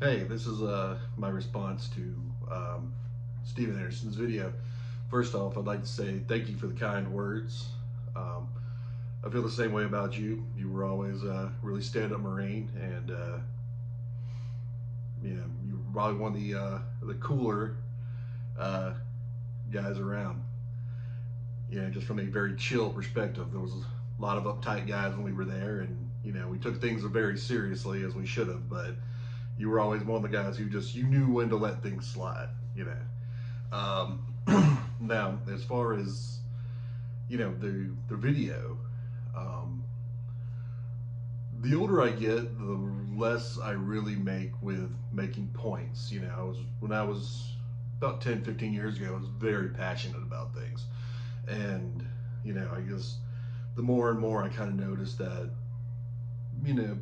Hey, this is my response to Steven Anderson's video. First off, I'd like to say thank you for the kind words. Um, I feel the same way about you. You were always a really stand-up Marine, and you were probably one of the cooler uh, guys around. Just from a very chill perspective, there was a lot of uptight guys when we were there, and we took things very seriously as we should have, but you were always one of the guys who just you knew when to let things slide. Now, as far as the video, um, the older I get, the less I really make with making points. When I was about 10, 15 years ago, I was very passionate about things, and I guess the more and more I kind of noticed that you know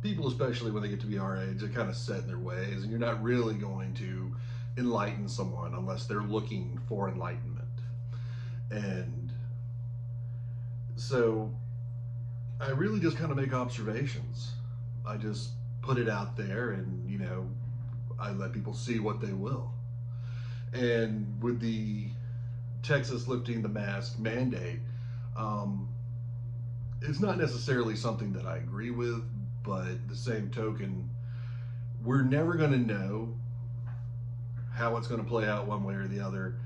people, especially when they get to be our age, are kind of set in their ways, and you're not really going to enlighten someone unless they're looking for enlightenment. And so I really just kind of make observations. I just put it out there, and I let people see what they will. And with the Texas lifting the mask mandate, um, it's not necessarily something that I agree with, but the same token, we're never going to know how it's going to play out one way or the other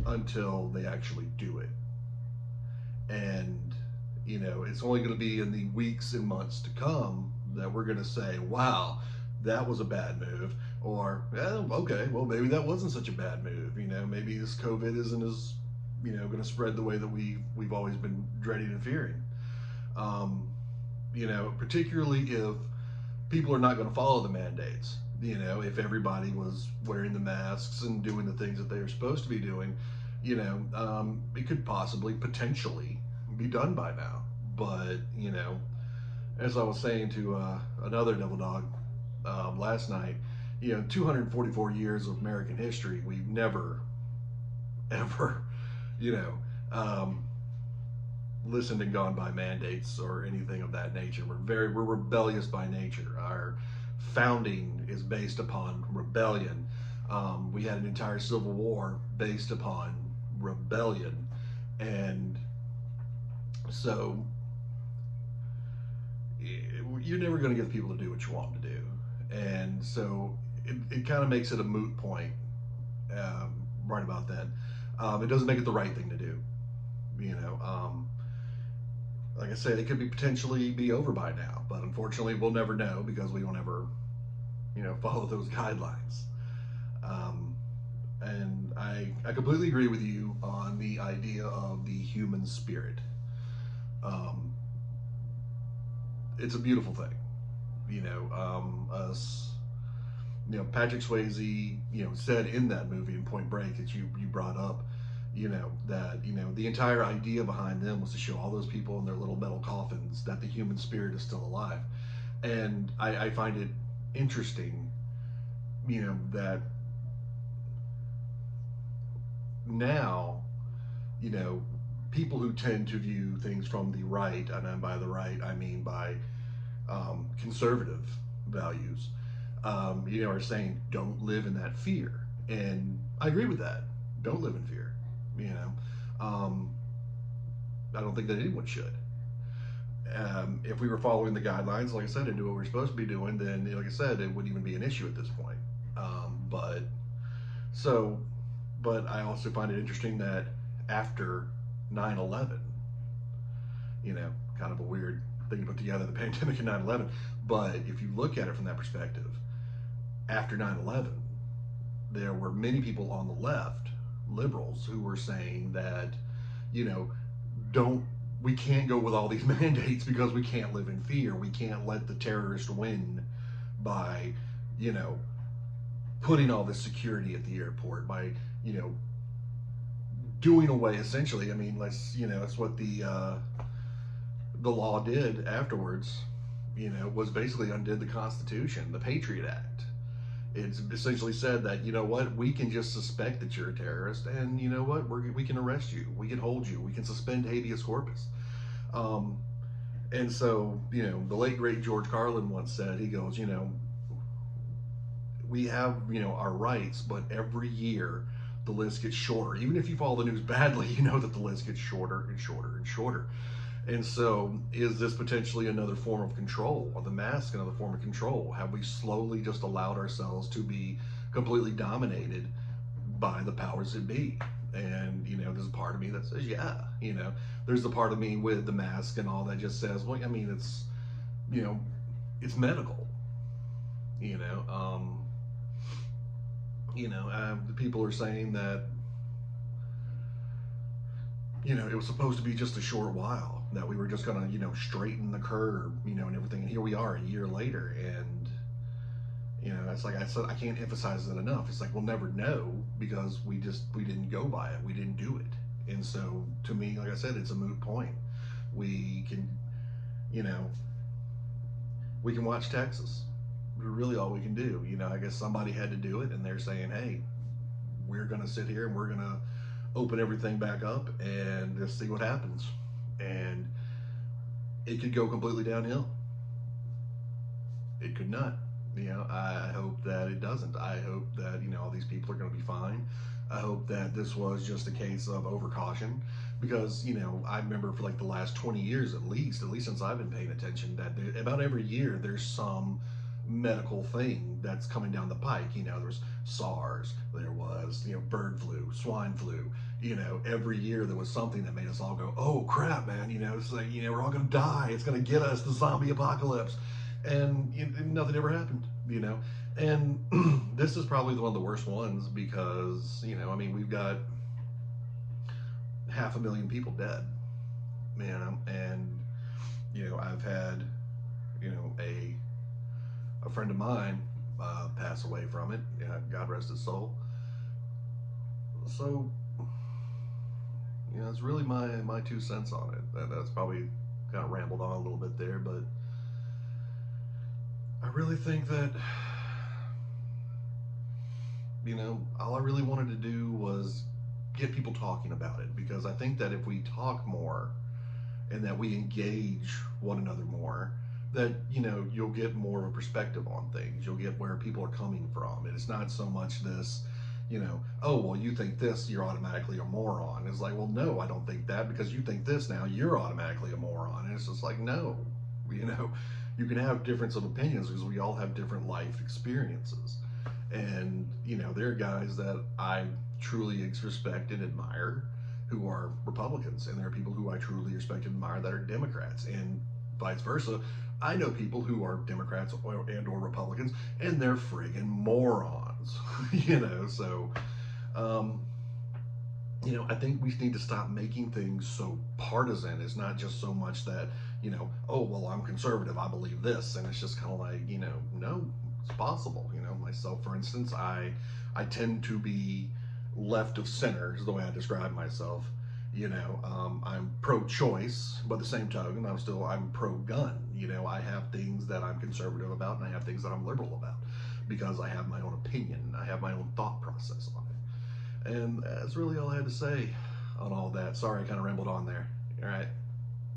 until they actually do it. And, it's only going to be in the weeks and months to come that we're going to say, wow, that was a bad move. Or, okay, well, maybe that wasn't such a bad move. Maybe this COVID isn't as, going to spread the way that we've always been dreading and fearing. Um, Particularly if people are not going to follow the mandates. If everybody was wearing the masks and doing the things that they are supposed to be doing, it could possibly, potentially be done by now. But, as I was saying to another Devil Dog last night, 244 years of American history, we've never, ever, you know, um, listened and gone by mandates or anything of that nature. We're rebellious by nature. Our founding is based upon rebellion. We had an entire civil war based upon rebellion, and so you're never going to get people to do what you want them to do, and so it kind of makes it a moot point right about then. It doesn't make it the right thing to do, you know. Like I said, it could be potentially be over by now, but unfortunately, we'll never know because we don't ever, follow those guidelines. Um, and I completely agree with you on the idea of the human spirit. Um, it's a beautiful thing, us. Patrick Swayze, said in that movie in Point Break that you brought up, that the entire idea behind them was to show all those people in their little metal coffins that the human spirit is still alive. And I find it interesting, that now, you know, people who tend to view things from the right, and by the right I mean by conservative values, are saying don't live in that fear, and I agree with that. Don't live in fear. You know, um, I don't think that anyone should. If we were following the guidelines, like I said, and do what we're supposed to be doing, then, like I said, it wouldn't even be an issue at this point. But so, but I also find it interesting that after 9/11, kind of a weird thing to put together, the pandemic and 9/11. But if you look at it from that perspective, after 9/11, there were many people on the left, liberals, who were saying that, you know, don't we can't go with all these mandates because we can't live in fear. We can't let the terrorists win by, you know, putting all this security at the airport, by, you know, doing away essentially. I mean, that's what the law did afterwards. Was basically undid the Constitution, the Patriot Act. It's essentially said that, we can just suspect that you're a terrorist, and we can arrest you, we can hold you, we can suspend habeas corpus. Um, and so, the late great George Carlin once said, he goes, we have, our rights, but every year the list gets shorter. Even if you follow the news badly, you know that the list gets shorter and shorter and shorter. And so, is this potentially another form of control? Are the mask another form of control? Have we slowly just allowed ourselves to be completely dominated by the powers that be? And, there's a part of me that says, yeah. There's the part of me with the mask and all that just says, well, I mean, you know, it's medical. You know, the people are saying that, it was supposed to be just a short while, that we were just gonna, straighten the curve, and everything. And here we are a year later, and it's like I said, I can't emphasize it enough. It's like we'll never know because we didn't go by it, we didn't do it, and so to me, like I said, it's a moot point. We can, we can watch Texas. Really, all we can do. I guess somebody had to do it, and they're saying, hey, we're gonna sit here and we're gonna open everything back up and just see what happens. And it could go completely downhill. It could not. I hope that it doesn't. I hope that, all these people are going to be fine. I hope that this was just a case of overcaution because, I remember for like the last 20 years at least since I've been paying attention, that about every year there's some medical thing that's coming down the pike. There was SARS, there was, bird flu, swine flu. Every year there was something that made us all go, oh crap, man, it's like, we're all gonna die, it's gonna get us, the zombie apocalypse. And nothing ever happened, and this is probably one of the worst ones because, we've got 500,000 people dead, and I've had, a friend of mine pass away from it. God rest his soul. So, it's really my 2 cents on it. That's probably kind of rambled on a little bit there, but I really think that, all I really wanted to do was get people talking about it, because I think that if we talk more and that we engage one another more, that you'll get more of a perspective on things. You'll get where people are coming from, and it's not so much this, oh well, you think this, you're automatically a moron. It's like, well, no, I don't think that, because you think this now, you're automatically a moron. And it's just like, no, you can have difference of opinions because we all have different life experiences. And there are guys that I truly respect and admire who are Republicans, and there are people who I truly respect and admire that are Democrats, and vice versa. I know people who are Democrats and or Republicans, and they're friggin' morons. So I think we need to stop making things so partisan. It's not just so much that, oh, well, I'm conservative, I believe this. And it's just kind of like, no, it's possible. Myself, for instance, I tend to be left of center, is the way I describe myself. I'm pro-choice, but at the same token, I'm pro-gun. I have things that I'm conservative about, and I have things that I'm liberal about, because I have my own opinion, I have my own thought process on it. And that's really all I had to say on all that. Sorry, I kind of rambled on there. All right.